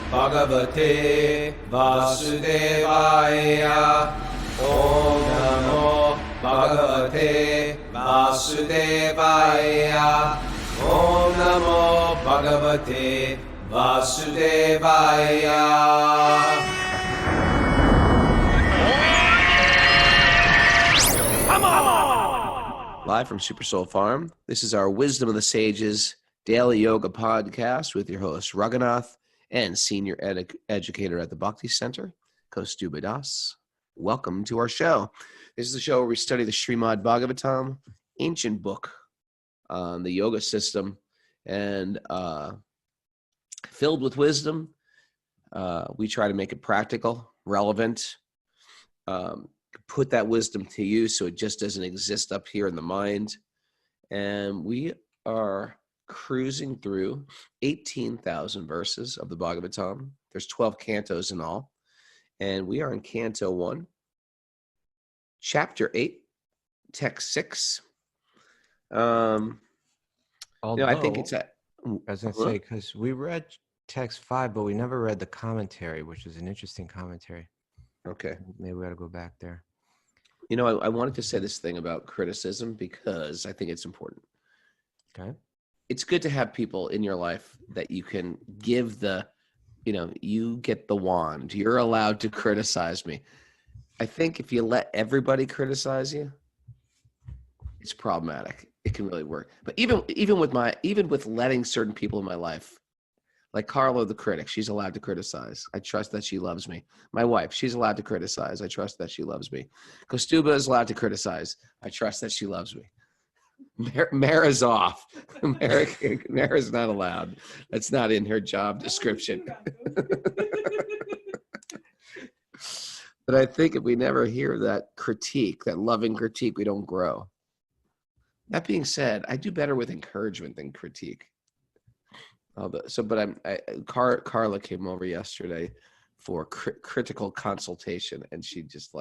Bhagavate Vasudevaya. Om Namo Bhagavate Vasudevaya. Om Namo Bhagavate Vasudevaya. Live from Super Soul Farm, this is our Wisdom of the Sages daily yoga podcast with your host, Raghunath, and senior educator at the Bhakti Center, Kaustubha. Welcome to our show. This is the show where we study the Srimad Bhagavatam, ancient book on the yoga system, and filled with wisdom. We try to make it practical, relevant, put that wisdom to use so it just doesn't exist up here in the mind. And we are cruising through 18,000 verses of the Bhagavatam. There's 12 cantos in all. And we are in Canto 1, Chapter 8, Text 6. Although, I think it's at... I was going to say, because we read Text 5, but we never read the commentary, which is an interesting commentary. Okay. Maybe we got to go back there. You know, I wanted to say this thing about criticism because I think it's important. Okay. It's good to have people in your life that you can give you get the wand. You're allowed to criticize me. I think if you let everybody criticize you, it's problematic. It can really work. But even with letting certain people in my life, like Carla, the critic, she's allowed to criticize. I trust that she loves me. My wife, she's allowed to criticize. I trust that she loves me. Kaustubha is allowed to criticize. I trust that she loves me. Mara's off. Mara's not allowed. That's not in her job description. But I think if we never hear that critique, that loving critique, we don't grow. That being said, I do better with encouragement than critique. Carla came over yesterday for critical consultation, and she just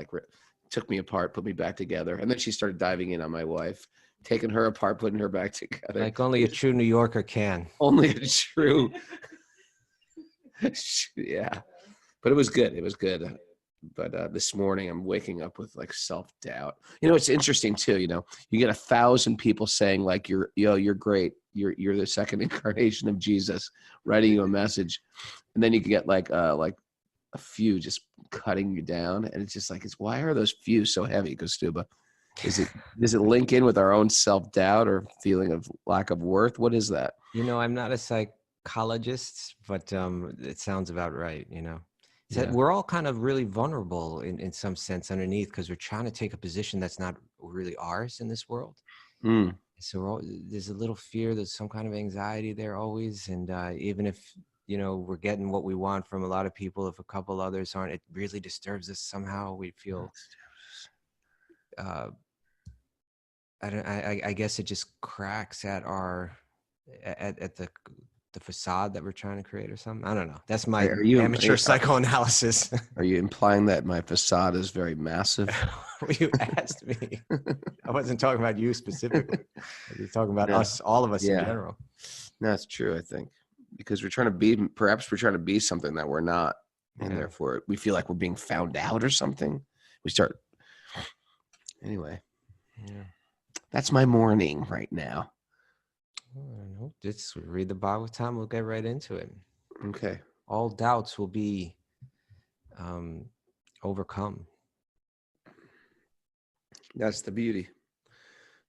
took me apart, put me back together, and then she started diving in on my wife, taking her apart, putting her back together. Like only a true New Yorker can. Only a true. Yeah, but it was good. It was good. But this morning I'm waking up with self-doubt. It's interesting too. You get 1,000 people saying you're great. You're the second incarnation of Jesus, writing you a message, and then you can get a few just cutting you down, and it's just why are those few so heavy, Kaustubha? Does it link in with our own self-doubt or feeling of lack of worth? What is that? I'm not a psychologist, but it sounds about right. Yeah. We're all kind of really vulnerable in some sense underneath because we're trying to take a position that's not really ours in this world. Mm. So there's a little fear, there's some kind of anxiety there always. And even if, we're getting what we want from a lot of people, if a couple others aren't, it really disturbs us somehow. We feel, I guess it just cracks at the facade that we're trying to create or something. I don't know. That's my amateur psychoanalysis. Are you implying that my facade is very massive? Well, you asked me. I wasn't talking about you specifically. I was talking about us, all of us in general. No, that's true, I think. Because we're trying to be something that we're not. And therefore we feel like we're being found out or something. Anyway. Yeah. That's my morning right now. Just read the Bhagavatam. We'll get right into it. Okay. All doubts will be overcome. That's the beauty.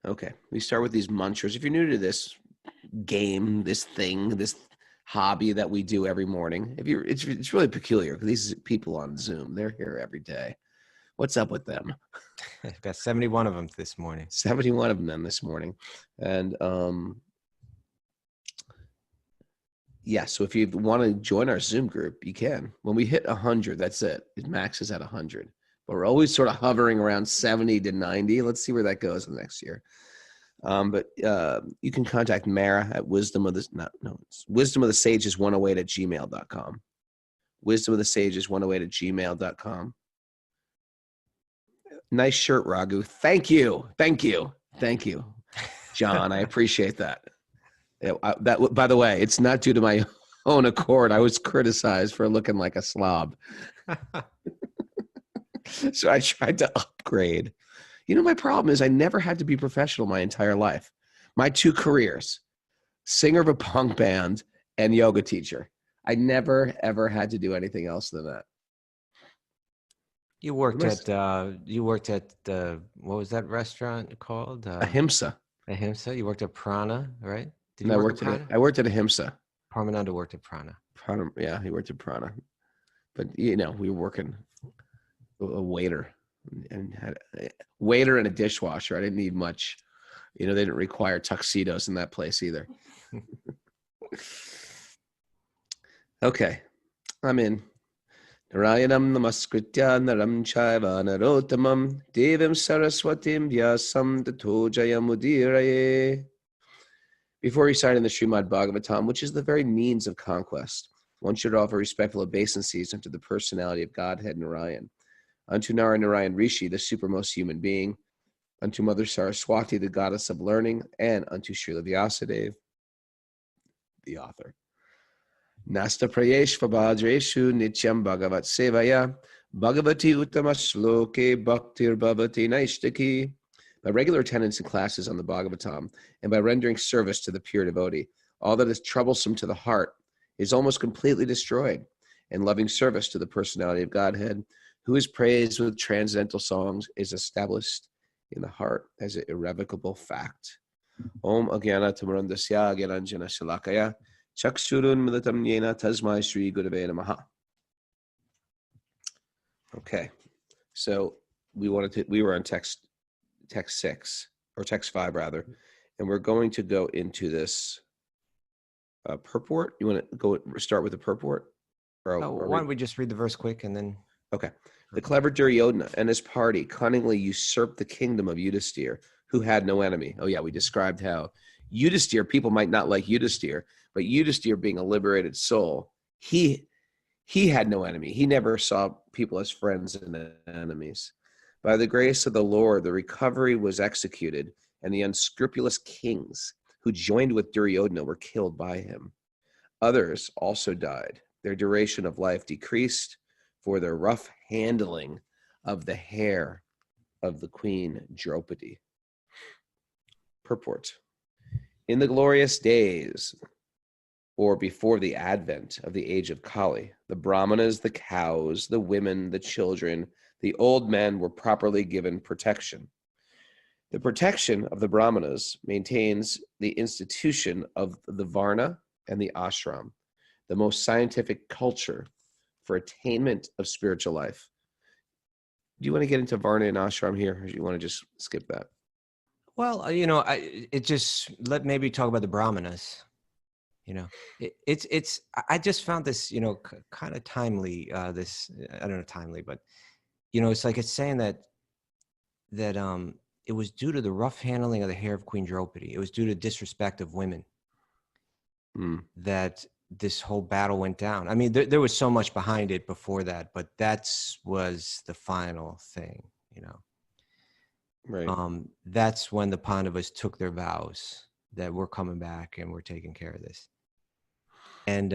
Okay. We start with these mantras. If you're new to this game, this thing, this hobby that we do every morning, it's really peculiar because these people on Zoom, they're here every day. What's up with them? I've got 71 of them this morning. 71 of them this morning. And so if you want to join our Zoom group, you can. When we hit 100, that's it. It maxes at 100. But we're always sort of hovering around 70 to 90. Let's see where that goes in the next year. But you can contact Mara at wisdomofthesages108@gmail.com. Wisdomofthesages108@gmail.com. Nice shirt, Raghu. Thank you, John. I appreciate that. That, by the way, it's not due to my own accord. I was criticized for looking like a slob. So I tried to upgrade. You know, my problem is I never had to be professional my entire life. My 2 careers, singer of a punk band and yoga teacher. I never, ever had to do anything else than that. You worked at the, what was that restaurant called? Ahimsa. Ahimsa. You worked at Prana, right? Did And you I work worked at Prana? I worked at Ahimsa. Parmananda worked at Prana. Prana, yeah, he worked at Prana. But you know, we were working a waiter and had a waiter and a dishwasher. I didn't need much. You know, they didn't require tuxedos in that place either. Okay, I'm in. Narayanam namaskritya naram chaiva narottamam devim saraswatim vyasam tato jayamudiraye. Before reciting the Srimad Bhagavatam, which is the very means of conquest, one should offer respectful obeisances unto the personality of Godhead Narayan, unto Narayan Rishi, the supermost human being, unto Mother Saraswati, the goddess of learning, and unto Srila Vyasadeva, the author. Nasta prayesh vabhadreshu nityam bhagavat sevaya bhagavati uttama shloke bhaktir bhavati naishtaki. By regular attendance in classes on the Bhagavatam and by rendering service to the pure devotee, all that is troublesome to the heart is almost completely destroyed, and loving service to the personality of Godhead, who is praised with transcendental songs, is established in the heart as an irrevocable fact. Om Agyana Tamarandasya Gyananjana Shalakaya Chakshurun Militam Yena Tasmai Shri Gurave Namaha. Okay, so we were on text 6 or text 5 rather, and we're going to go into this purport. You want to start with the purport? Why don't we just read the verse quick and then? Okay. The clever Duryodhana and his party cunningly usurped the kingdom of Yudhisthira, who had no enemy. Oh yeah, we described how Yudhisthira, people might not like Yudhisthira, but Yudhisthira being a liberated soul, he had no enemy. He never saw people as friends and enemies. By the grace of the Lord, the recovery was executed, and the unscrupulous kings who joined with Duryodhana were killed by him. Others also died. Their duration of life decreased for their rough handling of the hair of the queen Draupadi. Purport. In the glorious days, or before the advent of the age of Kali, the brahmanas, the cows, the women, the children, the old men were properly given protection. The protection of the brahmanas maintains the institution of the varna and the ashram, the most scientific culture for attainment of spiritual life. Do you want to get into varna and ashram here, or do you want to just skip that? Well, you know, maybe talk about the brahmanas. You know, I just found this, you know, kind of timely. I don't know, timely, but you know, it's like it's saying that it was due to the rough handling of the hair of Queen Draupadi. It was due to disrespect of women that this whole battle went down. I mean, there was so much behind it before that, but was the final thing, you know. Right. That's when the Pandavas took their vows that we're coming back and we're taking care of this. And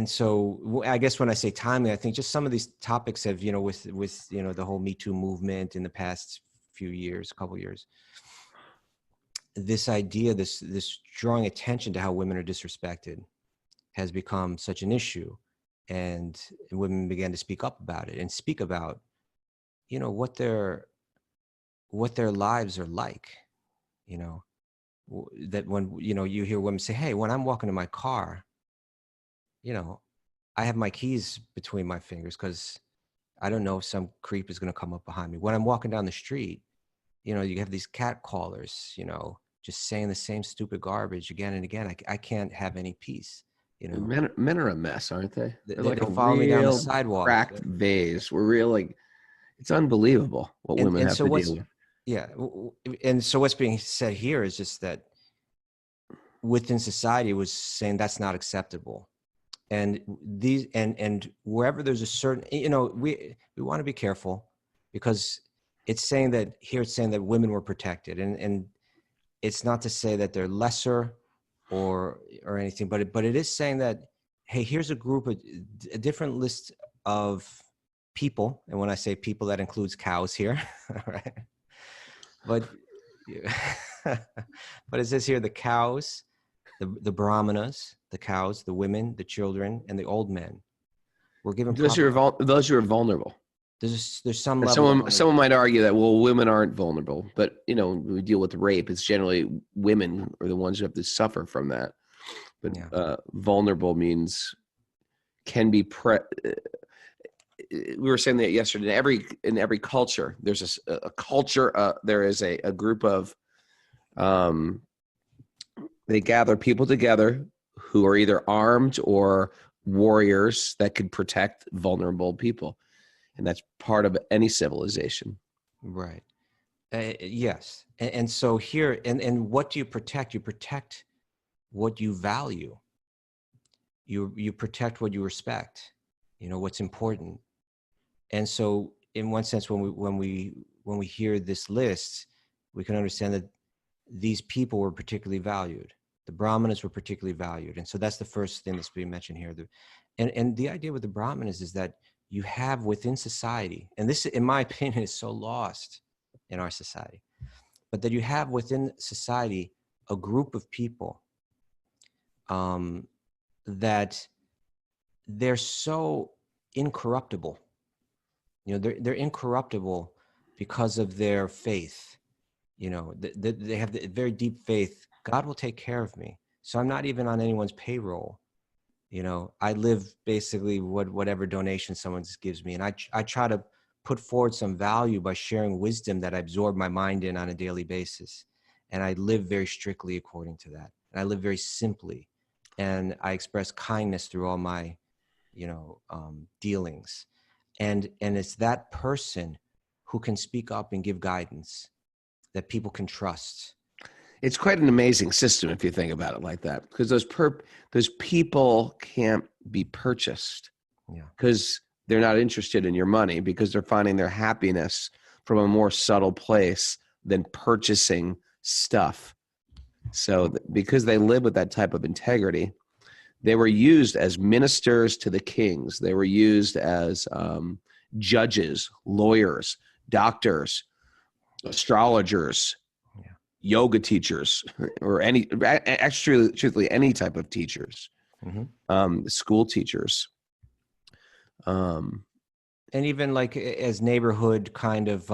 so I guess when I say timely, I think just some of these topics have, you know, with you know, the whole Me Too movement in the past few years, couple years, this idea, this drawing attention to how women are disrespected has become such an issue, and women began to speak up about it and speak about, you know, what their lives are like, you know, that when, you know, you hear women say, hey, when I'm walking in my car, you know, I have my keys between my fingers because I don't know if some creep is going to come up behind me. When I'm walking down the street, you know, you have these cat callers, you know, just saying the same stupid garbage again and again. I can't have any peace. You know, men are a mess, aren't they? They're like they follow me down the sidewalk. Cracked vase. We're real, like, it's unbelievable what women have to deal with. Yeah. And so what's being said here is just that within society was saying that's not acceptable. And these, and wherever there's a certain, you know, we want to be careful because it's saying that women were protected, and it's not to say that they're lesser or anything, but it is saying that, hey, here's a group of a different list of people, and when I say people, that includes cows here, right? But but it says here the cows, the brahmanas, the cows, the women, the children, and the old men were given Those who are vulnerable. There's some And level. someone might argue that, well, women aren't vulnerable, but when we deal with rape, it's generally women are the ones who have to suffer from that. But vulnerable means can be we were saying that yesterday. In every culture, there's a culture. There is a group of they gather people together who are either armed or warriors that could protect vulnerable people, and that's part of any civilization. Right. Yes. And so here, and what do you protect? You protect what you value. You protect what you respect. What's important. And so, in one sense, when we hear this list, we can understand that these people were particularly valued. The brahmanas were particularly valued, and so that's the first thing that's being mentioned here. And the idea with the brahmanas is that you have within society, and this, in my opinion, is so lost in our society, but that you have within society a group of people that they're so incorruptible. They're incorruptible because of their faith. They have the very deep faith. God will take care of me. So I'm not even on anyone's payroll. I live basically whatever donation someone gives me. And I try to put forward some value by sharing wisdom that I absorb my mind in on a daily basis. And I live very strictly according to that. And I live very simply. And I express kindness through all my, dealings. And it's that person who can speak up and give guidance that people can trust. It's quite an amazing system if you think about it like that, because those people can't be purchased, because they're not interested in your money, because they're finding their happiness from a more subtle place than purchasing stuff. So because they live with that type of integrity, they were used as ministers to the kings. They were used as judges, lawyers, doctors, astrologers, yoga teachers, or truthfully, any type of teachers, school teachers. And even like as neighborhood kind of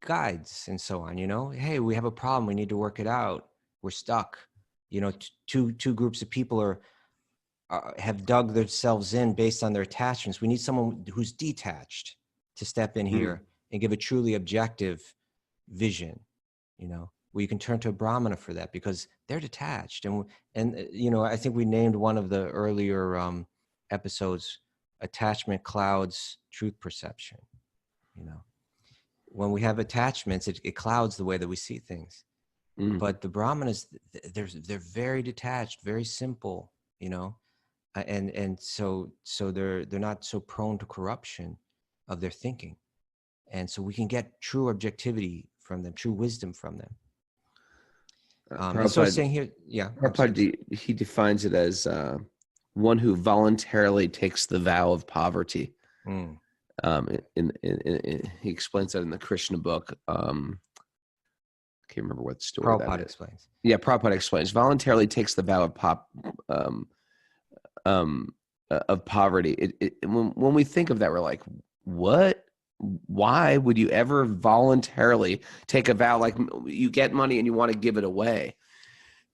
guides and so on, hey, we have a problem. We need to work it out. We're stuck. Two groups of people have dug themselves in based on their attachments. We need someone who's detached to step in here and give a truly objective vision, where you can turn to a brahmana for that, because they're detached. And I think we named one of the earlier episodes, attachment clouds truth perception. When we have attachments, it clouds the way that we see things. But the brahmanas, they're very detached, very simple, and so they're not so prone to corruption of their thinking, and so we can get true objectivity from them, true wisdom from them. And so I'm saying here, Prabhupada, he defines it as one who voluntarily takes the vow of poverty. He explains that in the Krishna book. I can't remember what story Prabhupada explains. Yeah, Prabhupada explains. Voluntarily takes the vow of poverty. When we think of that, we're like, what? Why would you ever voluntarily take a vow? Like, you get money and you want to give it away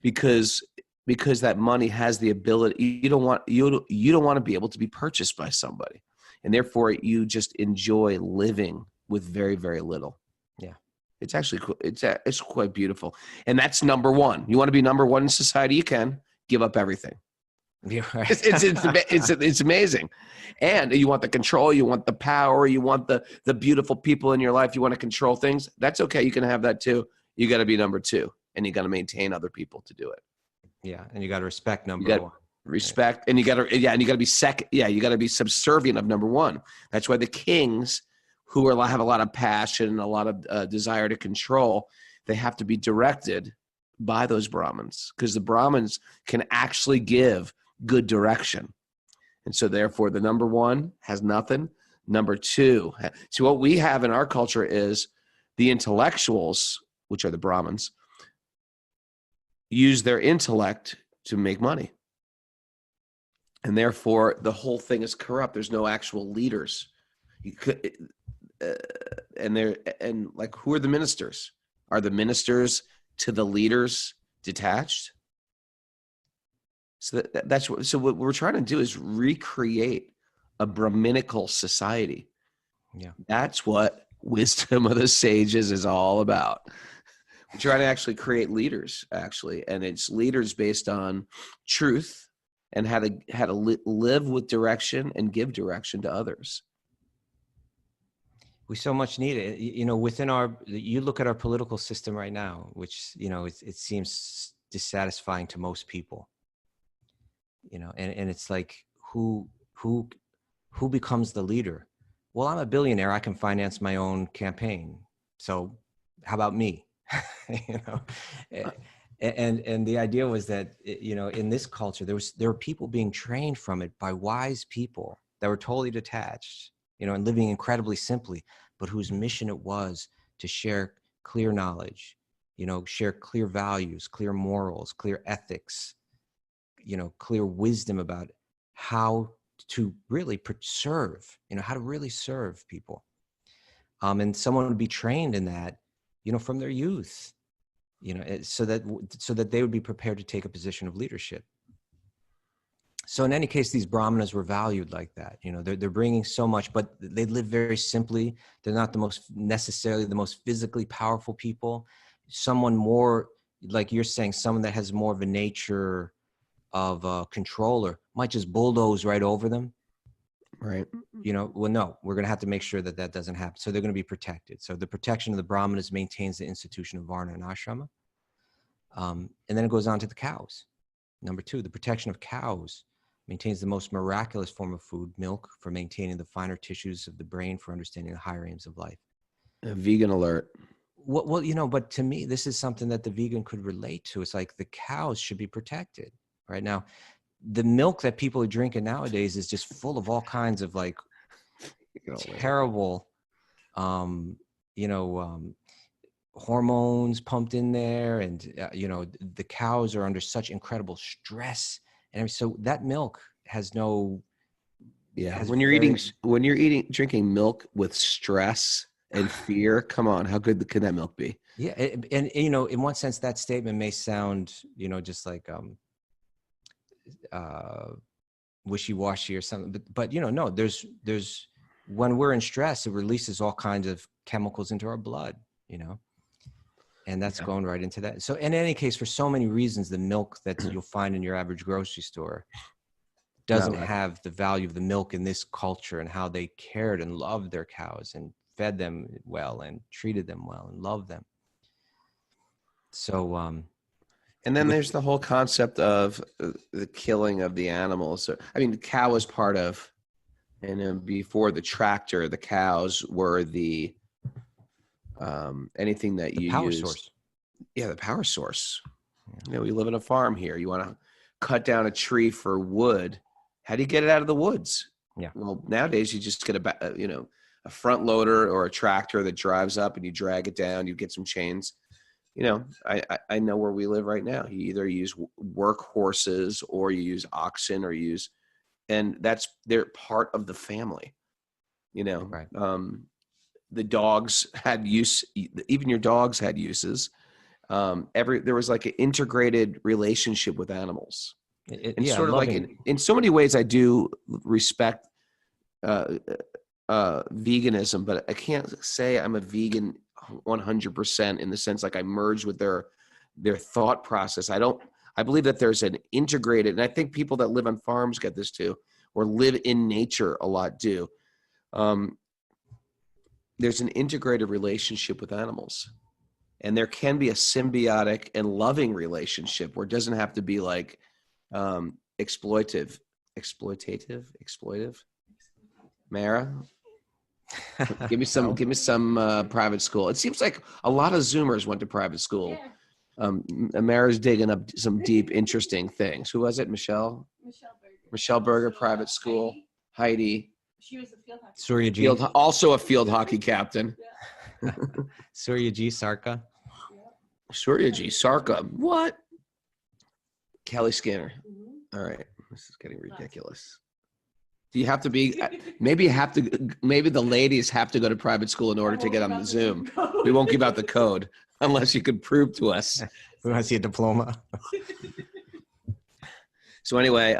because that money has the ability. You don't want to be able to be purchased by somebody, and therefore you just enjoy living with very, very little. Yeah. It's actually cool. It's quite beautiful. And that's number one. You want to be number one in society, you can give up everything. Yeah, right. It's amazing. And you want the control, you want the power, you want the beautiful people in your life, you want to control things. That's okay. You can have that too. You got to be number two, and you got to maintain other people to do it. Yeah. And you got to respect number one. Respect. And you got to be second. Yeah. You got to be subservient of number one. That's why the kings, who have a lot of passion and a lot of desire to control, they have to be directed by those Brahmins, because the Brahmins can actually give good direction. And so therefore the number one has nothing. Number two, so what we have in our culture is the intellectuals, which are the Brahmins, use their intellect to make money. And therefore the whole thing is corrupt. There's no actual leaders. You could, and like, who are the ministers? Are the ministers to the leaders detached? So so what we're trying to do is recreate a Brahminical society. Yeah. That's what wisdom of the sages is all about. We're trying to actually create leaders, actually, and it's leaders based on truth and how to live with direction and give direction to others. We so much need it. You know, you look at our political system right now, which, you know, it seems dissatisfying to most people, you know, and it's like, who becomes the leader? Well, I'm a billionaire. I can finance my own campaign. So how about me? You know, and the idea was that, you know, in this culture, there were people being trained from it by wise people that were totally detached, you know, and living incredibly simply, but whose mission it was to share clear knowledge, you know, share clear values, clear morals, clear ethics, you know, clear wisdom about how to really serve, you know, how to really serve people. And someone would be trained in that, you know, from their youth, you know, so that they would be prepared to take a position of leadership. So in any case, these brahmanas were valued like that. You know, they're bringing so much, but they live very simply. They're not necessarily the most physically powerful people. Someone more, like you're saying, someone that has more of a nature of a controller might just bulldoze right over them. Right. You know, well, no, we're going to have to make sure that doesn't happen. So they're going to be protected. So the protection of the brahmanas maintains the institution of varna and ashrama. And then it goes on to the cows. Number two, the protection of cows maintains the most miraculous form of food, milk, for maintaining the finer tissues of the brain, for understanding the higher aims of life. A vegan alert. Well, you know, but to me, this is something that the vegan could relate to. It's like the cows should be protected. Right now, the milk that people are drinking nowadays is just full of all kinds of like terrible, hormones pumped in there. And, you know, the cows are under such incredible stress. And so that milk has no. Yeah. When you're drinking milk with stress and fear, come on, how good can that milk be? Yeah. And, you know, in one sense, that statement may sound, you know, just like, wishy-washy or something, but you know, no, there's when we're in stress, it releases all kinds of chemicals into our blood, you know, and that's going right into that. So in any case, for so many reasons, the milk that you'll find in your average grocery store doesn't have the value of the milk in this culture, and how they cared and loved their cows and fed them well and treated them well and loved them. So and then there's the whole concept of the killing of the animals. So, I mean, the cow is part of, and before the tractor, the cows were the anything that you power use. Source. Yeah, the power source. You know, we live in a farm here. You want to cut down a tree for wood. How do you get it out of the woods? Yeah. Well, nowadays you just get a front loader or a tractor that drives up and you drag it down. You get some chains. You know, I know where we live right now. You either use work horses or you use oxen and they're part of the family, you know. Right. The dogs had use, even your dogs had uses. There was like an integrated relationship with animals. And sort of like in so many ways I do respect veganism, but I can't say I'm a vegan 100% in the sense like I merge with their thought process. I believe that there's an integrated, and I think people that live on farms get this too, or live in nature a lot do. There's an integrated relationship with animals, and there can be a symbiotic and loving relationship where it doesn't have to be like exploitative. Mara, give me some private school. It seems like a lot of Zoomers went to private school. Amara's digging up some deep, interesting things. Who was it? Michelle? Michelle Berger, private school. Heidi. She was a field hockey. Surya G. Also a field hockey captain. Yeah. Surya G. Sarka. Surya G. Sarka. What? Kelly Skinner. All right. This is getting ridiculous. Do you have to be, maybe the ladies have to go to private school in order to get on the Zoom. We won't give out the code unless you could prove to us. We want to see a diploma. So anyway,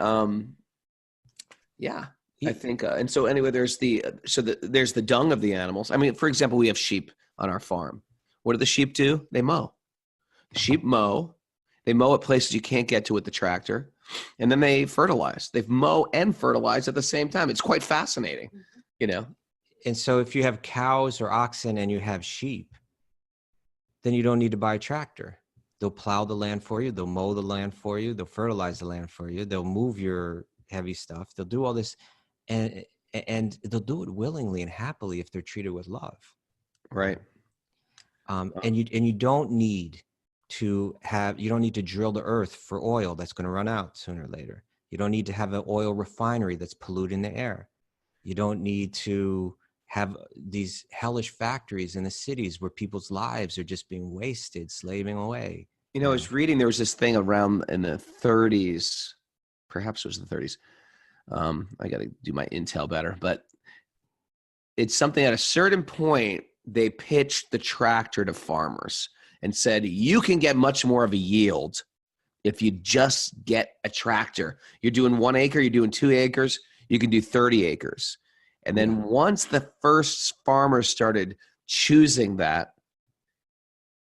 yeah, I think, and so anyway, there's there's the dung of the animals. I mean, for example, we have sheep on our farm. What do the sheep do? They mow. The sheep mow. They mow at places you can't get to with the tractor. And then they fertilize. They mow and fertilize at the same time. It's quite fascinating, you know? And so if you have cows or oxen and you have sheep, then you don't need to buy a tractor. They'll plow the land for you. They'll mow the land for you. They'll fertilize the land for you. They'll move your heavy stuff. They'll do all this, and they'll do it willingly and happily if they're treated with love. Right. And you don't need to drill the earth for oil that's going to run out sooner or later. You don't need to have an oil refinery that's polluting the air. You don't need to have these hellish factories in the cities where people's lives are just being wasted, slaving away. You know, I was reading, there was this thing around in the 30s, perhaps it was the 30s. I got to do my intel better, but it's something at a certain point, they pitched the tractor to farmers and said, you can get much more of a yield if you just get a tractor. You're doing 1 acre, you're doing 2 acres, you can do 30 acres. And then once the first farmers started choosing that,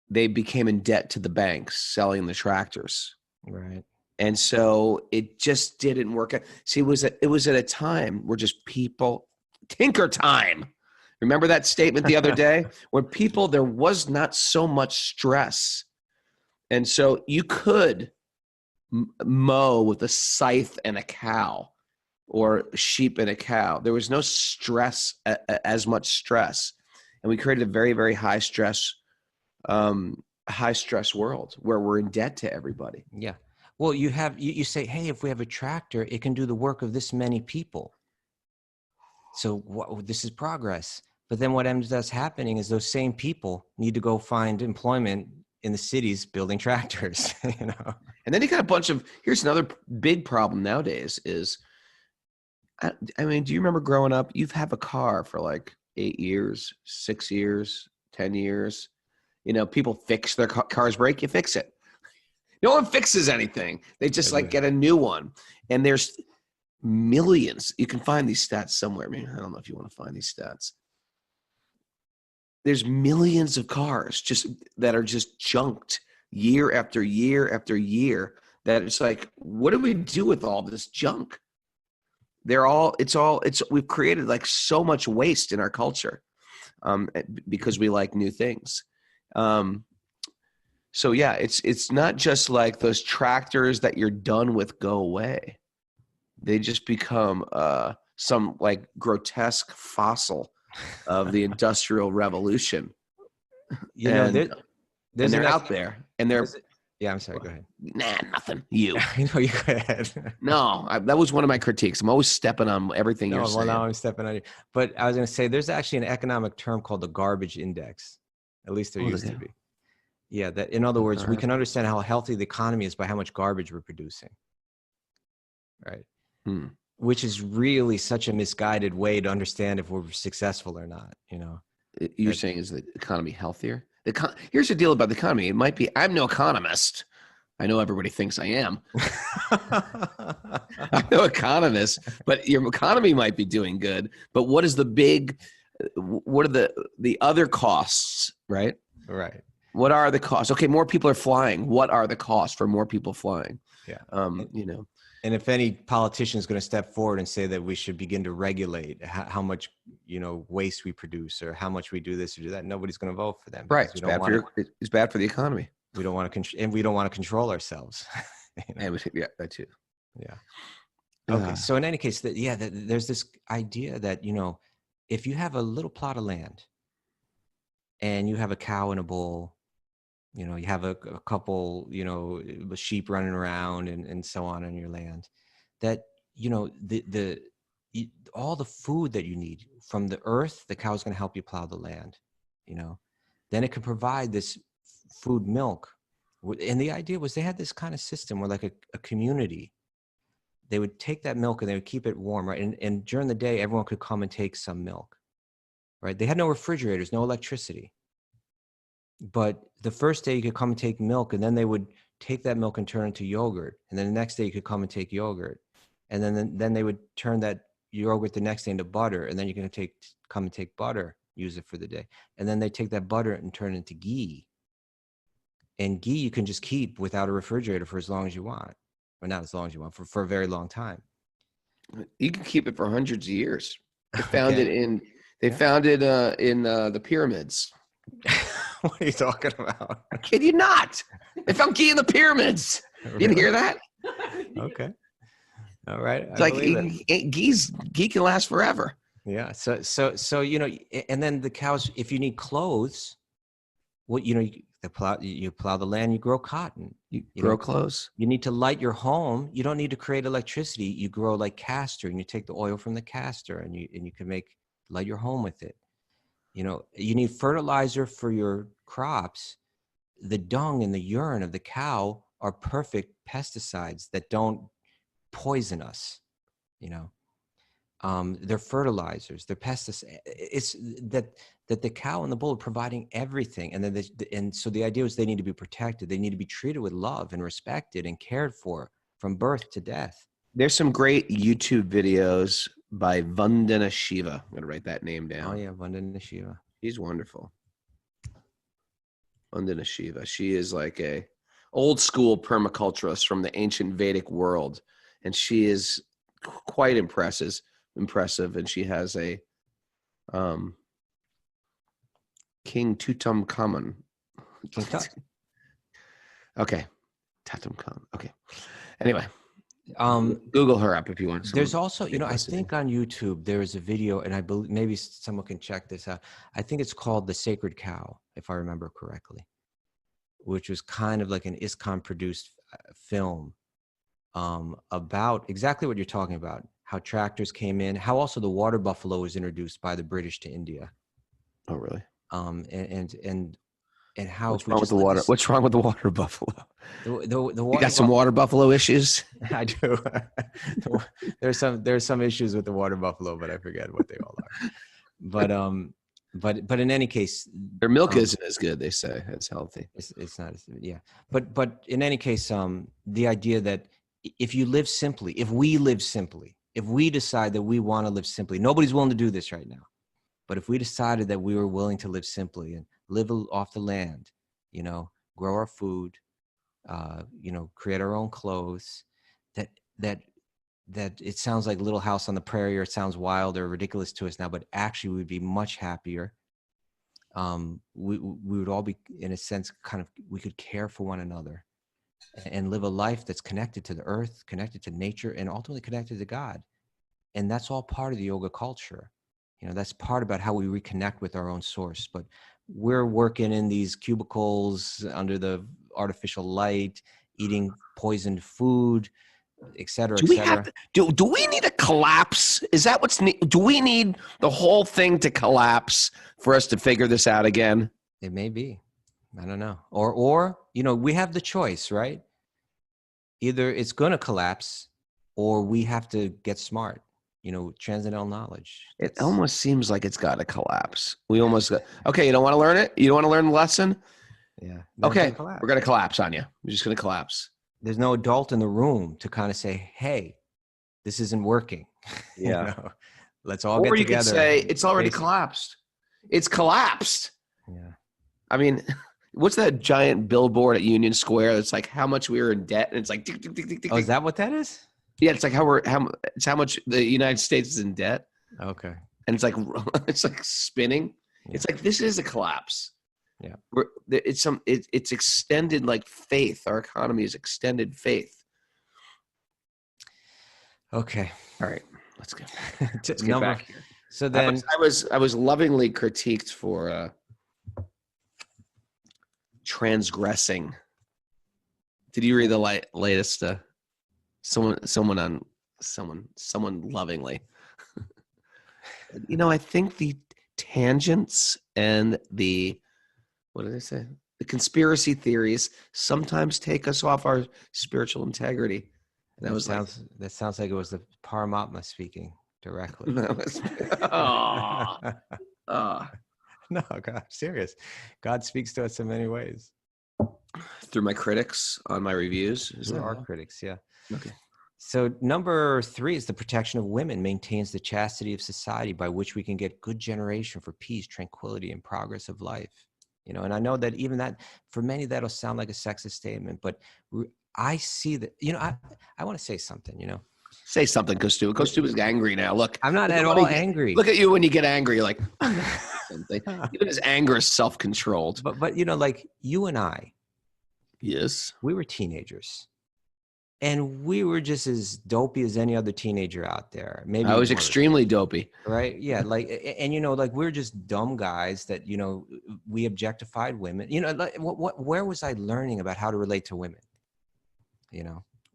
they became in debt to the banks selling the tractors. Right. And so it just didn't work out. See, it was at a time where just people, tinker time. Remember that statement the other day? When there was not so much stress. And so you could mow with a scythe and a cow, or sheep and a cow. There was no stress, as much stress. And we created a very, very high stress world where we're in debt to everybody. Yeah. Well, you say, hey, if we have a tractor, it can do the work of this many people. So this is progress. But then what ends up happening is those same people need to go find employment in the cities building tractors, you know? And then you got here's another big problem nowadays is, I mean, do you remember growing up? You've had a car for like 8 years, 6 years, 10 years. You know, people fix their cars break, you fix it. No one fixes anything. They just get a new one. And there's millions. You can find these stats somewhere. I mean, I don't know if you want to find these stats. There's millions of cars that are just junked year after year after year. That it's like, what do we do with all this junk? We've created like so much waste in our culture because we like new things. So yeah, it's not just like those tractors that you're done with go away. They just become some like grotesque fossil of the Industrial Revolution. You know, they're out there, and they're. Yeah, I'm sorry. Go ahead. Nah, nothing. You. No, you go ahead. No, that was one of my critiques. I'm always stepping on everything you're saying. Well, now I'm stepping on you. But I was going to say, there's actually an economic term called the garbage index. At least there used to be. Yeah, that in other words, we can understand how healthy the economy is by how much garbage we're producing. Right. Which is really such a misguided way to understand if we're successful or not, you know. You're saying, is the economy healthier? Here's the deal about the economy. It might be, I'm no economist. I know everybody thinks I am. I'm no economist, but your economy might be doing good. But what are the other costs, right? Right. What are the costs? Okay, more people are flying. What are the costs for more people flying? Yeah. You know. And if any politician is going to step forward and say that we should begin to regulate how much, you know, waste we produce or how much we do this or do that, nobody's going to vote for them. Right. It's bad for the economy. We don't want to and we don't want to control ourselves. You know? Yeah, that too. Yeah. Okay. So in any case, there's this idea that, you know, if you have a little plot of land and you have a cow and a bull You know, you have a couple, you know, sheep running around and so on your land. That, you know, all the food that you need from the earth, the cow is going to help you plow the land, you know. Then it can provide this food, milk. And the idea was they had this kind of system where like a community, they would take that milk and they would keep it warm, right? And during the day, everyone could come and take some milk, right? They had no refrigerators, no electricity. But the first day you could come and take milk, and then they would take that milk and turn it into yogurt. And then the next day you could come and take yogurt. And then they would turn that yogurt the next day into butter. And then you can come and take butter, use it for the day. And then they take that butter and turn it into ghee. And ghee you can just keep without a refrigerator for as long as you want. Or not as long as you want, for a very long time. You can keep it for hundreds of years. They found it in the pyramids. What are you talking about? I kid you not. They found ghee in the pyramids. Really? You didn't hear that? Okay. All right. It's like ghee can last forever. Yeah. So you know, and then the cows, if you need clothes, what, you know, you plow the land, you grow cotton. You grow clothes. You need to light your home. You don't need to create electricity. You grow like castor, and you take the oil from the castor, and you can light your home with it. You know, you need fertilizer for your crops. The dung and the urine of the cow are perfect pesticides that don't poison us. You know, they're fertilizers, they're pesticides. It's that the cow and the bull are providing everything. And then and so the idea was they need to be protected. They need to be treated with love and respected and cared for from birth to death. There's some great YouTube videos by Vandana Shiva. I'm going to write that name down. Oh yeah, Vandana Shiva. She's wonderful. Vandana Shiva. She is like a old school permaculturist from the ancient Vedic world. And she is quite impressive. And she has a King Tutankhamun. Okay. Tutankhamun. Okay. Anyway. Google her up if you want. There's also, you know, I think on YouTube there is a video, and I believe maybe someone can check this out. I think it's called The Sacred Cow, if I remember correctly, which was kind of like an ISKCON produced film about exactly what you're talking about, how tractors came in, how also the water buffalo was introduced by the British to India. Oh, really? And how what's wrong with the water? What's wrong with the water buffalo? The water, you got some water buffalo issues? I do. There's some issues with the water buffalo, but I forget what they all are. But in any case, their milk isn't as good. They say it's healthy. It's not as, yeah. But in any case, the idea that if you live simply, if we live simply, if we decide that we want to live simply, nobody's willing to do this right now. But if we decided that we were willing to live simply and live off the land, you know, grow our food, you know, create our own clothes, that it sounds like Little House on the Prairie, or it sounds wild or ridiculous to us now, but actually we'd be much happier. We would all be, in a sense, kind of, we could care for one another and live a life that's connected to the earth, connected to nature, and ultimately connected to God. And that's all part of the yoga culture. You know, that's part about how we reconnect with our own source. But we're working in these cubicles under the artificial light, eating poisoned food, et cetera, et cetera. Do we need a collapse? Is that what's do we need the whole thing to collapse for us to figure this out again? It may be. I don't know. Or you know, we have the choice, right? Either it's going to collapse, or we have to get smart. You know, transcendental knowledge. It almost seems like it's got to collapse. We almost got, okay, you don't want to learn it? You don't want to learn the lesson? Yeah. Okay, we're going to collapse on you. We're just going to collapse. There's no adult in the room to kind of say, hey, this isn't working. Yeah. You know, let's all get together. Or you could say, it's already collapsed. It's collapsed. Yeah. I mean, what's that giant billboard at Union Square that's like how much we were in debt? And it's like, tick, tick, tick, tick, tick. Oh, is that what that is? Yeah, it's like how much the United States is in debt. Okay. And it's like spinning. Yeah. It's like, this is a collapse. Yeah. It's extended like faith. Our economy is extended faith. Okay. All right. Let's get back here. So then I was lovingly critiqued for transgressing. Did you read the latest? Someone lovingly. I think the tangents and what did I say? The conspiracy theories sometimes take us off our spiritual integrity. And that sounds like it was the Paramatma speaking directly. No, God, serious. God speaks to us in many ways. Through my critics on my reviews. Through our critics, yeah. Okay. So number 3 is the protection of women maintains the chastity of society by which we can get good generation for peace, tranquility, and progress of life. And I know that even that, for many, that'll sound like a sexist statement, but I see that, I want to say something, Say something, Kaustubha. Kaustubha's angry now. Look. I'm not at all angry. Look at you when you get angry. You're like, something. Even his anger is self-controlled. But like you and I. Yes. We were teenagers. And we were just as dopey as any other teenager out there. Maybe I was extremely dopey. Right? Yeah. Like we're just dumb guys that, we objectified women. Where was I learning about how to relate to women?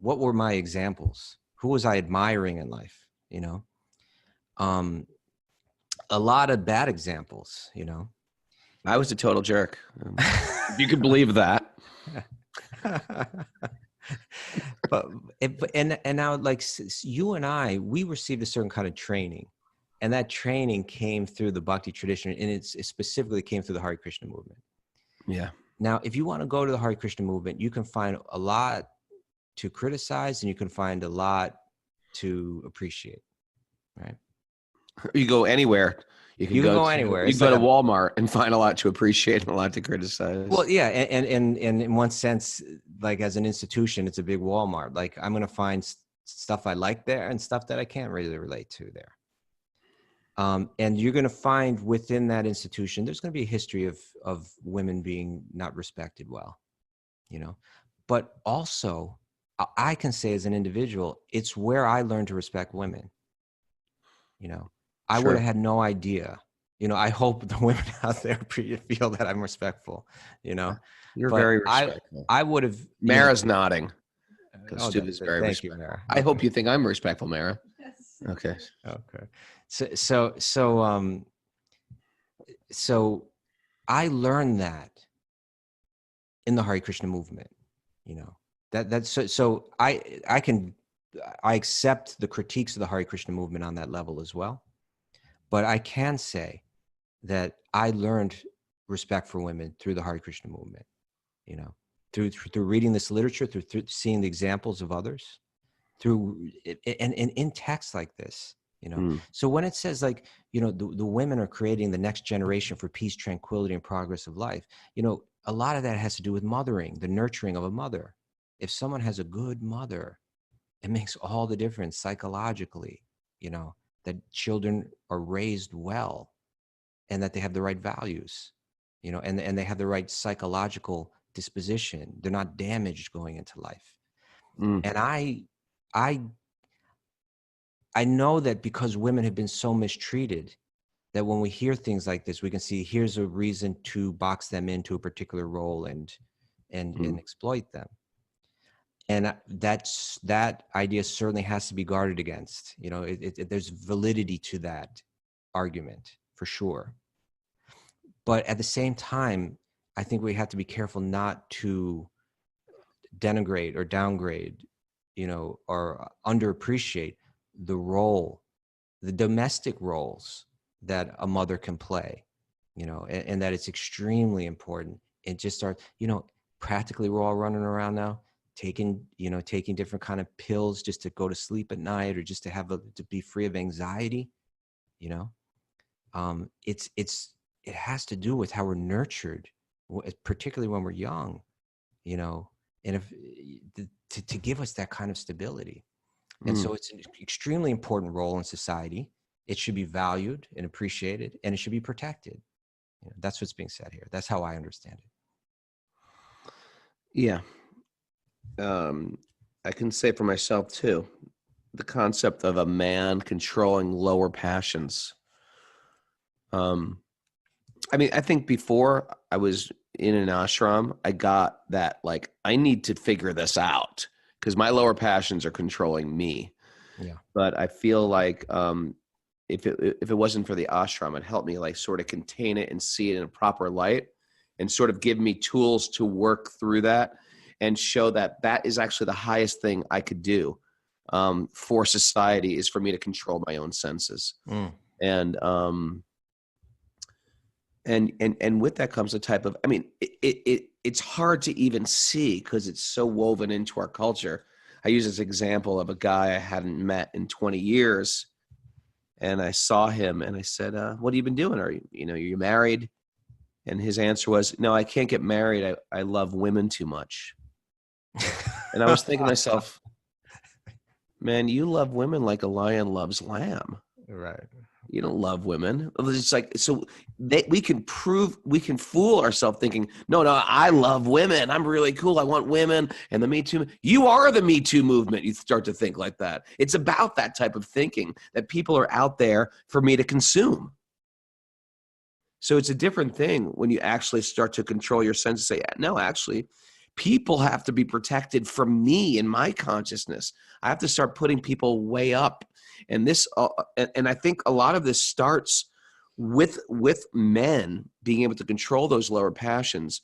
What were my examples? Who was I admiring in life? A lot of bad examples, I was a total jerk. If you could believe that. but now, like, you and I, we received a certain kind of training, and that training came through the Bhakti tradition, and it specifically came through the Hare Krishna movement. Yeah. Now, if you want to go to the Hare Krishna movement, you can find a lot to criticize, and you can find a lot to appreciate, right? You go anywhere. You can go anywhere. You can go to Walmart and find a lot to appreciate and a lot to criticize. Well, yeah, and in one sense, like as an institution, it's a big Walmart. Like I'm going to find stuff I like there and stuff that I can't really relate to there. And you're going to find within that institution, there's going to be a history of women being not respected well, But also, I can say as an individual, it's where I learned to respect women. I would have had no idea. I hope the women out there feel that I'm respectful, You're very respectful. I would have. Mara's nodding. Kaustubha's very thank respectful. You, Mara. I hope you think I'm respectful, Mara. Yes. Okay. So I learned that in the Hare Krishna movement, so I accept the critiques of the Hare Krishna movement on that level as well. But I can say that I learned respect for women through the Hare Krishna movement, through reading this literature, through seeing the examples of others, and in texts like this, So when it says like, the women are creating the next generation for peace, tranquility, and progress of life, a lot of that has to do with mothering, the nurturing of a mother. If someone has a good mother, it makes all the difference psychologically, that children are raised well and that they have the right values, and they have the right psychological disposition. They're not damaged going into life. And I know that because women have been so mistreated, that when we hear things like this, we can see here's a reason to box them into a particular role and exploit them. And that idea certainly has to be guarded against. There's validity to that argument for sure. But at the same time, I think we have to be careful not to denigrate or downgrade, or underappreciate the role, the domestic roles that a mother can play, and that it's extremely important. And just start, practically we're all running around now, taking different kind of pills just to go to sleep at night or just to be free of anxiety. It has to do with how we're nurtured, particularly when we're young, and to give us that kind of stability. And so it's an extremely important role in society. It should be valued and appreciated, and it should be protected. That's what's being said here. That's how I understand it. Yeah. I can say for myself too, the concept of a man controlling lower passions. I think before I was in an ashram, I got that, like, I need to figure this out because my lower passions are controlling me. Yeah. But I feel like if it wasn't for the ashram, it helped me like sort of contain it and see it in a proper light and sort of give me tools to work through that and show that that is actually the highest thing I could do for society, is for me to control my own senses. And with that comes a type of, I mean, it's hard to even see because it's so woven into our culture. I use this example of a guy I hadn't met in 20 years. And I saw him and I said, what have you been doing? Are you married? And his answer was, no, I can't get married. I love women too much. And I was thinking to myself, man, you love women like a lion loves lamb. Right. You don't love women. It's like, so we can fool ourselves thinking, no, I love women. I'm really cool. I want women. And the Me Too, you are the Me Too movement. You start to think like that. It's about that type of thinking, that people are out there for me to consume. So it's a different thing when you actually start to control your senses. Say, no, actually, people have to be protected from me and my consciousness. I have to start putting people way up. And this, and I think a lot of this starts with men being able to control those lower passions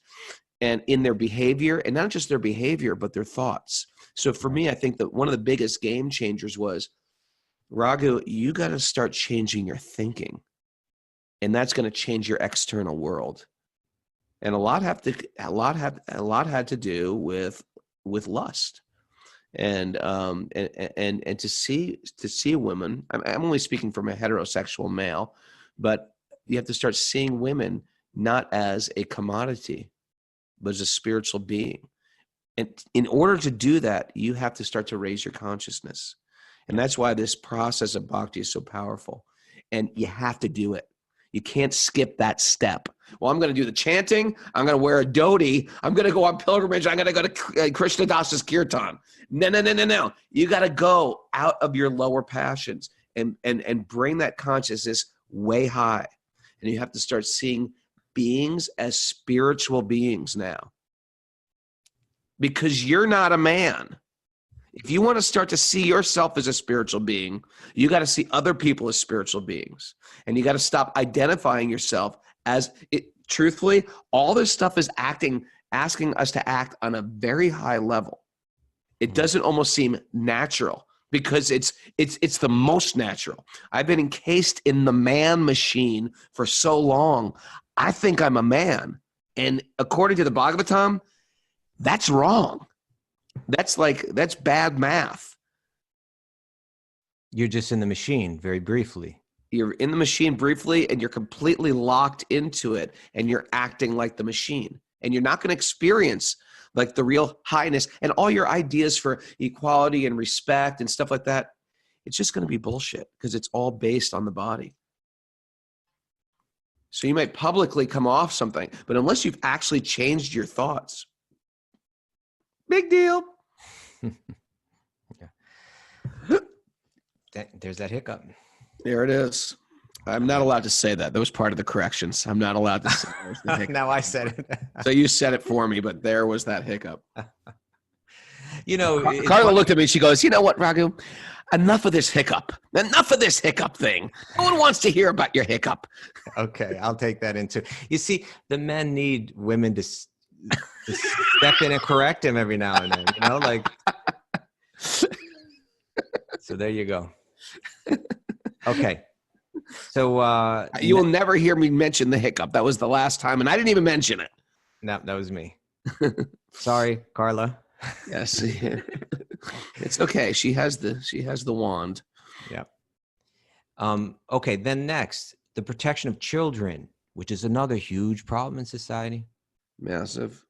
and in their behavior, and not just their behavior, but their thoughts. So for me, I think that one of the biggest game changers was, Raghu, you got to start changing your thinking, and that's going to change your external world. And a lot had to do with lust. And to see women, I'm only speaking from a heterosexual male, but you have to start seeing women not as a commodity, but as a spiritual being. And in order to do that, you have to start to raise your consciousness. And that's why this process of bhakti is so powerful. And you have to do it. You can't skip that step. Well, I'm going to do the chanting. I'm going to wear a dhoti. I'm going to go on pilgrimage. I'm going to go to Krishna Das's kirtan. No. You got to go out of your lower passions and bring that consciousness way high. And you have to start seeing beings as spiritual beings now. Because you're not a man. If you want to start to see yourself as a spiritual being, you got to see other people as spiritual beings. And you got to stop identifying yourself as it. Truthfully, all this stuff is asking us to act on a very high level. It doesn't almost seem natural because it's the most natural. I've been encased in the man machine for so long. I think I'm a man. And according to the Bhagavatam, that's wrong. That's bad math. You're just in the machine very briefly. You're in the machine briefly and you're completely locked into it and you're acting like the machine. And you're not going to experience like the real highness and all your ideas for equality and respect and stuff like that. It's just going to be bullshit because it's all based on the body. So you might publicly come off something, but unless you've actually changed your thoughts, big deal. There's that hiccup. There it is. I'm not allowed to say that. That was part of the corrections. I'm not allowed to say that. Now I said it. So you said it for me, but there was that hiccup. Carla looked at me. She goes, you know what, Raghu? Enough of this hiccup. Enough of this hiccup thing. No one wants to hear about your hiccup. Okay, I'll take that into. You see, the men need women to step in and correct him every now and then, like. So there you go. Okay. So you will never hear me mention the hiccup. That was the last time, and I didn't even mention it. No, that was me. Sorry, Carla. Yes. It's okay. She has the wand. Yeah. Okay, then next, the protection of children, which is another huge problem in society. Massive.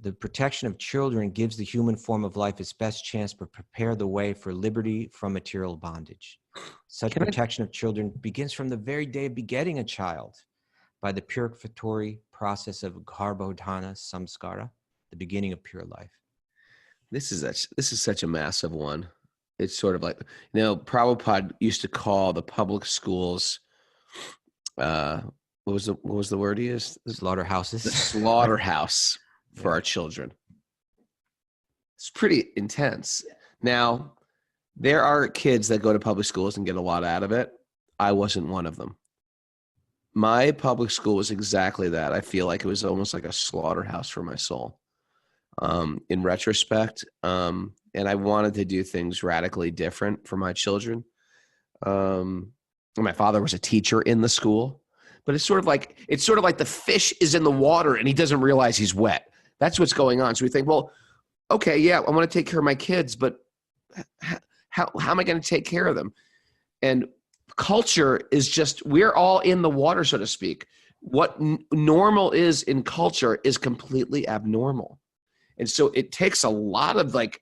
The protection of children gives the human form of life its best chance to prepare the way for liberty from material bondage. Such protection of children begins from the very day of begetting a child by the purificatory process of garbhādhāna-saṁskāra, the beginning of pure life. This is such a massive one. It's sort of like, Prabhupada used to call the public schools what was the word he used? Slaughterhouses. The slaughterhouse for our children. It's pretty intense. Now, there are kids that go to public schools and get a lot out of it. I wasn't one of them. My public school was exactly that. I feel like it was almost like a slaughterhouse for my soul. In retrospect, and I wanted to do things radically different for my children. My father was a teacher in the school, but it's sort of like the fish is in the water and he doesn't realize he's wet. That's what's going on. So we think, well, okay, yeah, I want to take care of my kids, but how am I going to take care of them? And culture is just, we're all in the water, so to speak. What normal is in culture is completely abnormal. And so it takes a lot of and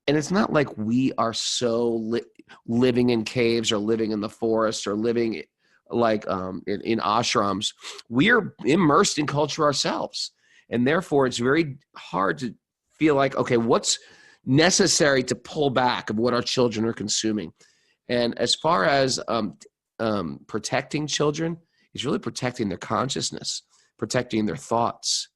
it's not like we are so living in caves or living in the forest or living in ashrams. We're immersed in culture ourselves. And therefore it's very hard to feel like, okay, what's necessary to pull back of what our children are consuming. And as far as protecting children, it's really protecting their consciousness, protecting their thoughts.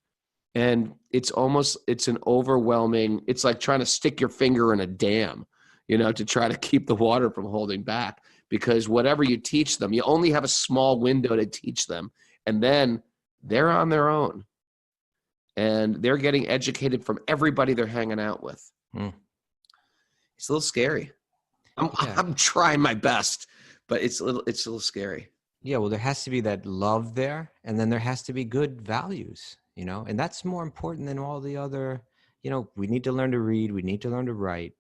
And it's an overwhelming, it's like trying to stick your finger in a dam, to try to keep the water from holding back, because whatever you teach them, you only have a small window to teach them. And then they're on their own and they're getting educated from everybody they're hanging out with. It's a little scary. I'm trying my best, but it's a little scary. Yeah. Well, there has to be that love there, and then there has to be good values, and that's more important than all the other, we need to learn to read. We need to learn to write,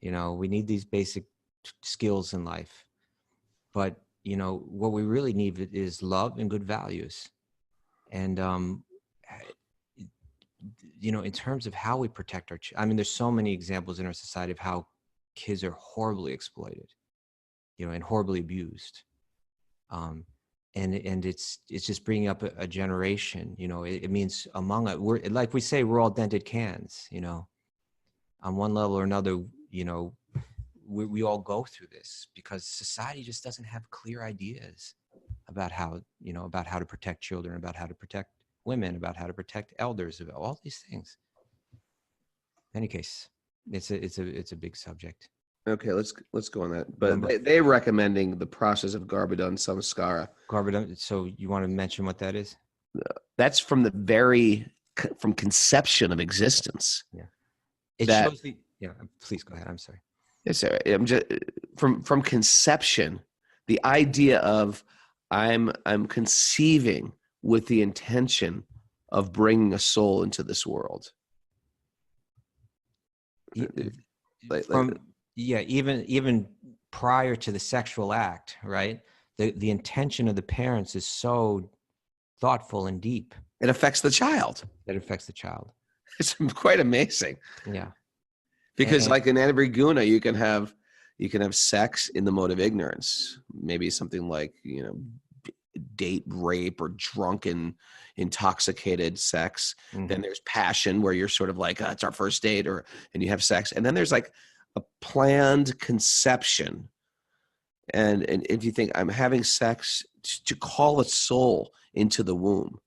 we need these basic skills in life, but what we really need is love and good values. And, in terms of how we protect there's so many examples in our society of how kids are horribly exploited, and horribly abused. And it's just bringing up a generation, it means among us, we're like we say, we're all dented cans, on one level or another, we all go through this because society just doesn't have clear ideas about how to protect children, about how to protect women, about how to protect elders, about all these things. In any case, it's a big subject. Okay, let's go on that. But they're recommending the process of garbhādhāna-saṁskāra. So you want to mention what that is? That's from conception of existence. Yeah. It shows please go ahead. I'm sorry. Yes, I'm just from conception, the idea of I'm conceiving with the intention of bringing a soul into this world. Even prior to the sexual act, right? The intention of the parents is so thoughtful and deep. It affects the child. It's quite amazing. Yeah. Because like in every guna, you can have sex in the mode of ignorance. Maybe something like, date rape or drunken, intoxicated sex. Mm-hmm. Then there's passion, where you're sort of like, it's our first date, and you have sex. And then there's like a planned conception. And if you think I'm having sex to call a soul into the womb,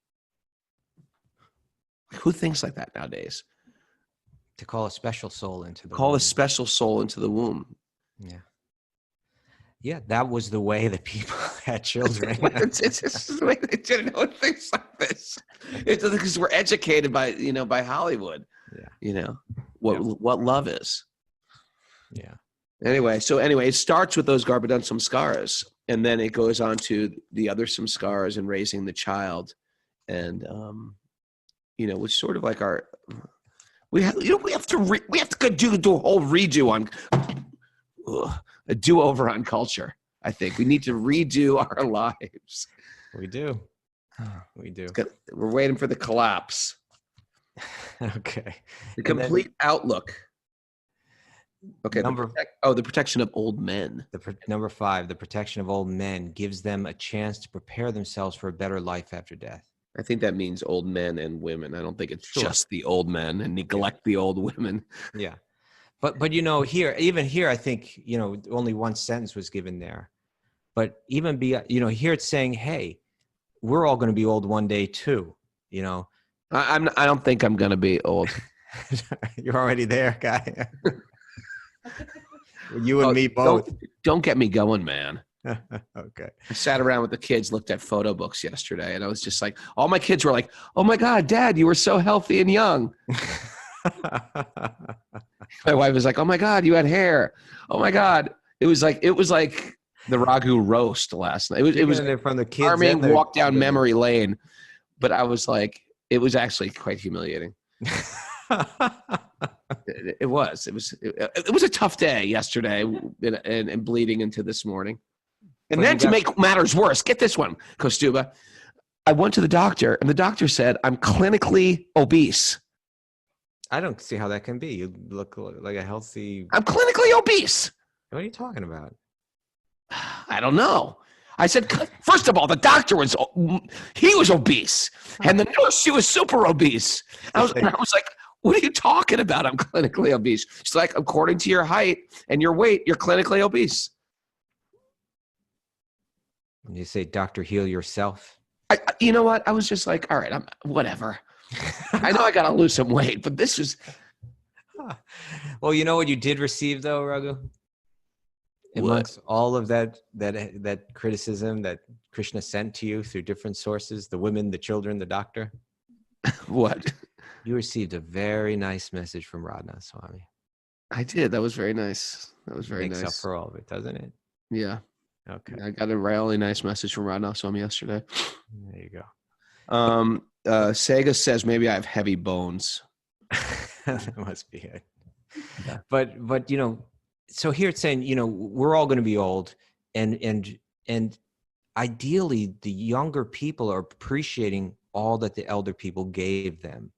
who thinks like that nowadays? To call a special soul into the womb. A special soul into the womb. Yeah. Yeah, that was the way that people had children. It's just the way they didn't know things like this. It's because we're educated by Hollywood. Yeah. What love is. Yeah. Anyway, it starts with those garbhādhāna-saṁskāras, and then it goes on to the other samskaras and raising the child, and which sort of like we have to do a whole redo on. A do-over on culture. I think we need to redo our lives. We do. We're waiting for the collapse. Okay. The complete outlook. Okay. The protection of old men. Number 5, the protection of old men gives them a chance to prepare themselves for a better life after death. I think that means old men and women. I don't think it's just the old men and neglect the old women. Yeah. But here, I think, only one sentence was given there. But even here it's saying, hey, we're all going to be old one day too, you know. I don't think I'm gonna be old. You're already there, guy. You and me both. Don't get me going, man. Okay. I sat around with the kids, looked at photo books yesterday, and I was just like, all my kids were like, "Oh my God, Dad, you were so healthy and young." My wife was like, "Oh my God, you had hair." Oh my God, it was like the Ragu roast last night. It was from the kids. charming walk down memory lane, but I was like, it was actually quite humiliating. It was a tough day yesterday and bleeding into this morning. And then to make matters worse, get this one, Kaustubha. I went to the doctor and the doctor said, I'm clinically obese. I don't see how that can be. You look like a healthy. I'm clinically obese. What are you talking about? I don't know. I said, first of all, the doctor was obese. And the nurse, she was super obese. I was like, what are you talking about? I'm clinically obese. She's like, according to your height and your weight, you're clinically obese. When you say, doctor, heal yourself. You know what? I was just like, all right, whatever. I know I got to lose some weight, but this is. Well, you know what you did receive though, Raghu? Amongst all of that criticism that Krishna sent to you through different sources, the women, the children, the doctor. What? You received a very nice message from Raghunath Swami. I did. That was very nice. That was very nice. Makes up for all of it, doesn't it? Yeah. Okay. I got a really nice message from Raghunath Swami yesterday. There you go. Sega says maybe I have heavy bones. That must be it. Yeah. But you know, so here it's saying, you know, we're all going to be old, and ideally the younger people are appreciating all that the elder people gave them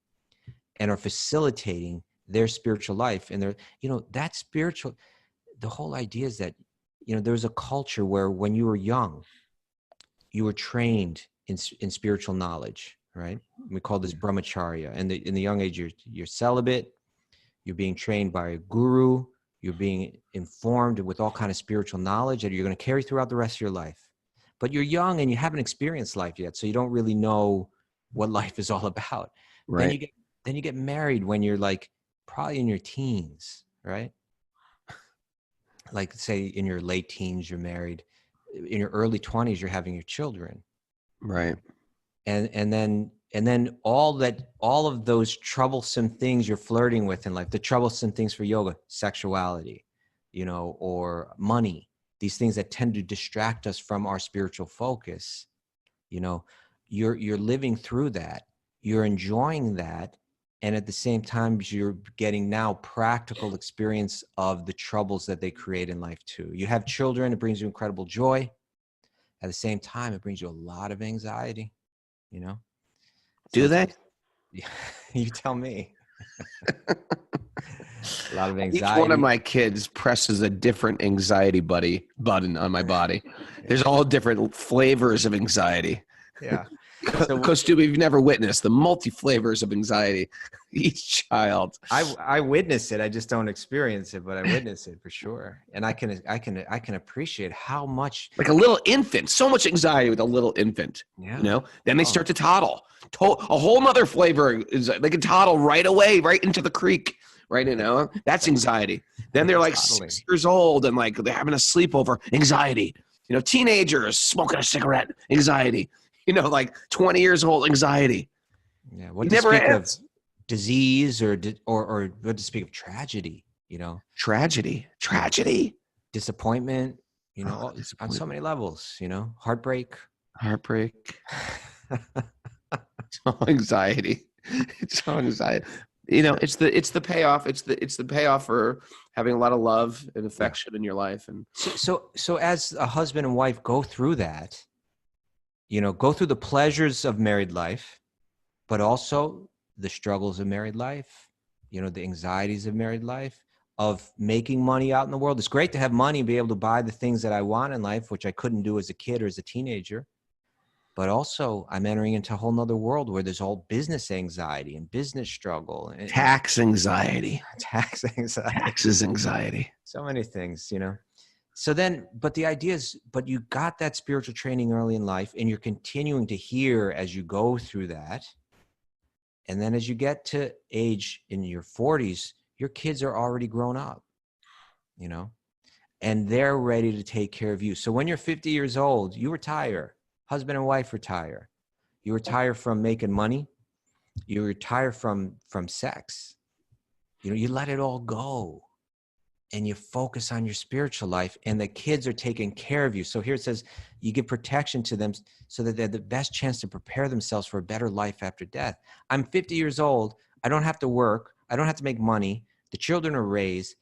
and are facilitating their spiritual life. And they're, you know, that spiritual, the whole idea is that, you know, there's a culture where when you were young, you were trained in spiritual knowledge, right? We call this brahmacharya. And in the young age, you're celibate, you're being trained by a guru, you're being informed with all kind of spiritual knowledge that you're going to carry throughout the rest of your life. But you're young and you haven't experienced life yet, so you don't really know what life is all about. Right. Then you get married when you're like probably in your teens, right? Like say in your late teens, you're married. In your early 20s, you're having your children. Right. And then all of those troublesome things you're flirting with in life, the troublesome things for yoga, sexuality, you know, or money, these things that tend to distract us from our spiritual focus, you know, you're living through that, you're enjoying that. And at the same time, you're getting now practical experience of the troubles that they create in life too. You have children, it brings you incredible joy. At the same time, it brings you a lot of anxiety, you know? Do they? You tell me. A lot of anxiety. Each one of my kids presses a different anxiety button on my body. There's all different flavors of anxiety. Yeah. Kaustubha, you've never witnessed the multi flavors of anxiety. Each child. I witness it. I just don't experience it, but I witness it for sure. And I can appreciate how much, like a little infant, so much anxiety with a little infant. Yeah. You know, then they start to toddle. A whole nother flavor is they can toddle right away, right into the creek. Right, you know, that's anxiety. Then they're like 6 years old and like they're having a sleepover, anxiety. You know, teenagers smoking a cigarette, anxiety. You know, like 20 years old, anxiety. Yeah, what to speak of disease or what to speak of tragedy? You know, tragedy, disappointment. You know, on so many levels. You know, heartbreak. It's all anxiety. It's all anxiety. You know, it's the payoff. It's the payoff for having a lot of love and affection in your life. And so as a husband and wife go through that, you know, go through the pleasures of married life, but also the struggles of married life, you know, the anxieties of married life, of making money out in the world. It's great to have money and be able to buy the things that I want in life, which I couldn't do as a kid or as a teenager. But also I'm entering into a whole nother world where there's all business anxiety and business struggle. And tax anxiety. Taxes anxiety. So many things, you know? So then, but the idea is, but you got that spiritual training early in life, and you're continuing to hear as you go through that. And then as you get to age in your 40s, your kids are already grown up, you know, and they're ready to take care of you. So when you're 50 years old, you retire, husband and wife retire. You retire from making money. You retire from sex. You know, you let it all go. And you focus on your spiritual life, and the kids are taking care of you. So here it says you give protection to them so that they have the best chance to prepare themselves for a better life after death. I'm 50 years old. I don't have to work. I don't have to make money. The children are raised.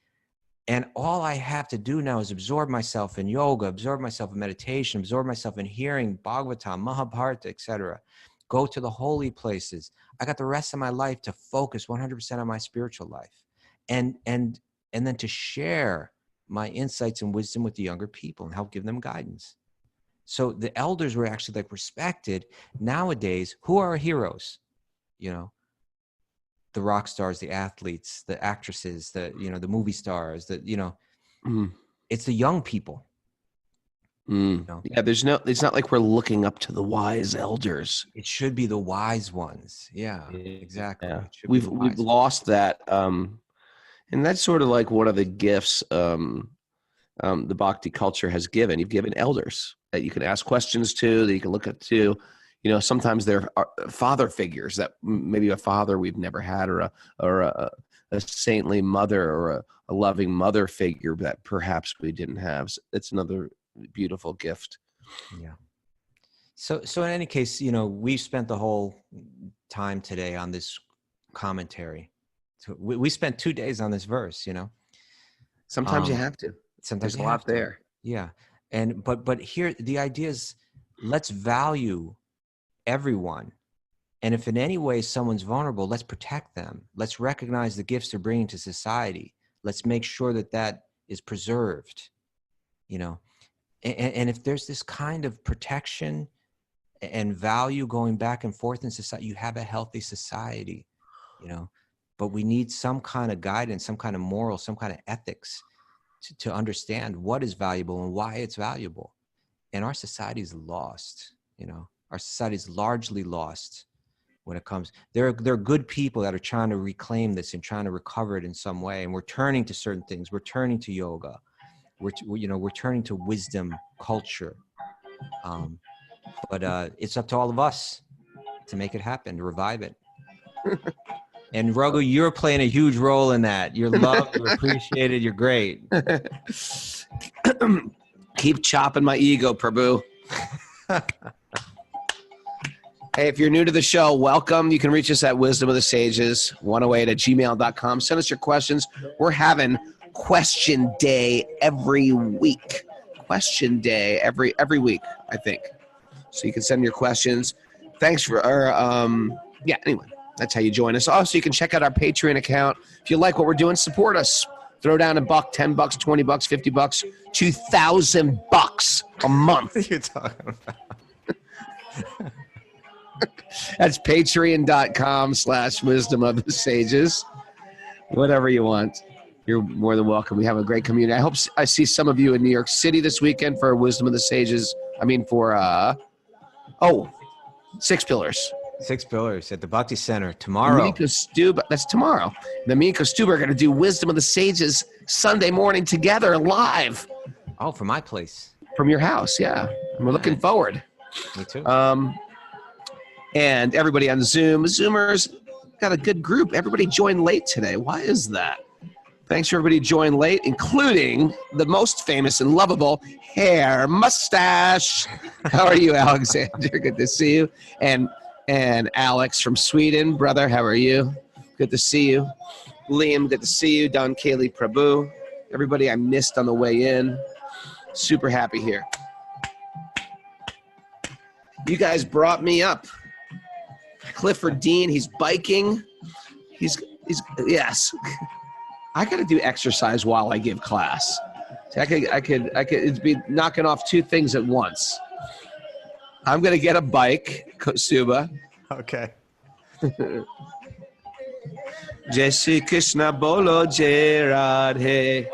And all I have to do now is absorb myself in yoga, absorb myself in meditation, absorb myself in hearing Bhagavatam, Mahabharata, etc. Go to the holy places. I got the rest of my life to focus 100% on my spiritual life. And then to share my insights and wisdom with the younger people and help give them guidance. So the elders were actually like respected. Nowadays, who are our heroes? You know, the rock stars, the athletes, the actresses, the movie stars, it's the young people. You know? Yeah, it's not like we're looking up to the wise elders. It should be the wise ones. Yeah, exactly. Yeah. We've lost that. And that's sort of like one of the gifts the Bhakti culture has given. You've given elders that you can ask questions to, that you can look up to. You know, sometimes they're father figures that maybe a father we've never had, or a saintly mother, or a loving mother figure that perhaps we didn't have. So it's another beautiful gift. Yeah. So in any case, you know, we spent the whole time today on this commentary. So we spent 2 days on this verse, you know. Sometimes you have to. Sometimes there's a lot there. Yeah. And but here the idea is, let's value everyone. And if in any way someone's vulnerable, let's protect them. Let's recognize the gifts they're bringing to society. Let's make sure that is preserved, you know. And if there's this kind of protection and value going back and forth in society, you have a healthy society, you know. But we need some kind of guidance, some kind of moral, some kind of ethics to understand what is valuable and why it's valuable. And our society is lost, you know. Our society is largely lost when it comes. There are good people that are trying to reclaim this and trying to recover it in some way. And we're turning to certain things. We're turning to yoga. We're turning to wisdom, culture. But it's up to all of us to make it happen, to revive it. And Raghu, you're playing a huge role in that. You're loved, you're appreciated, you're great. Keep chopping my ego, Prabhu. Hey, if you're new to the show, welcome. You can reach us at wisdomofthesages108@gmail.com. Send us your questions. We're having question day every week. Question day every week, I think. So you can send your questions. Thanks for anyway. That's how you join us. Also, you can check out our Patreon account. If you like what we're doing, support us. Throw down $1, $10, $20, $50, $2,000 a month. What are you talking about? That's patreon.com/wisdom of the sages. Whatever you want. You're more than welcome. We have a great community. I hope I see some of you in New York City this weekend for Wisdom of the Sages. I mean, for, Six Pillars. 6 Pillars at the Bhakti Center tomorrow. Me and Kaustubha, that's tomorrow. Then me and Kaustubha are going to do Wisdom of the Sages Sunday morning together live. Oh, from my place. From your house, yeah. And we're looking forward. Me too. And everybody on Zoom. Zoomers got a good group. Everybody joined late today. Why is that? Thanks for everybody joined late, including the most famous and lovable Hair Mustache. How are you, Alexander? Good to see you. And Alex from Sweden. Brother, how are you? Good to see you. Liam, good to see you. Don Kaylee Prabhu. Everybody I missed on the way in. Super happy here. You guys brought me up. Clifford Dean, he's biking. He's yes. I got to do exercise while I give class. I could it'd be knocking off two things at once. I'm going to get a bike, Kaustubha. Okay. Jai Shri Krishna Bolo Jai Radhe.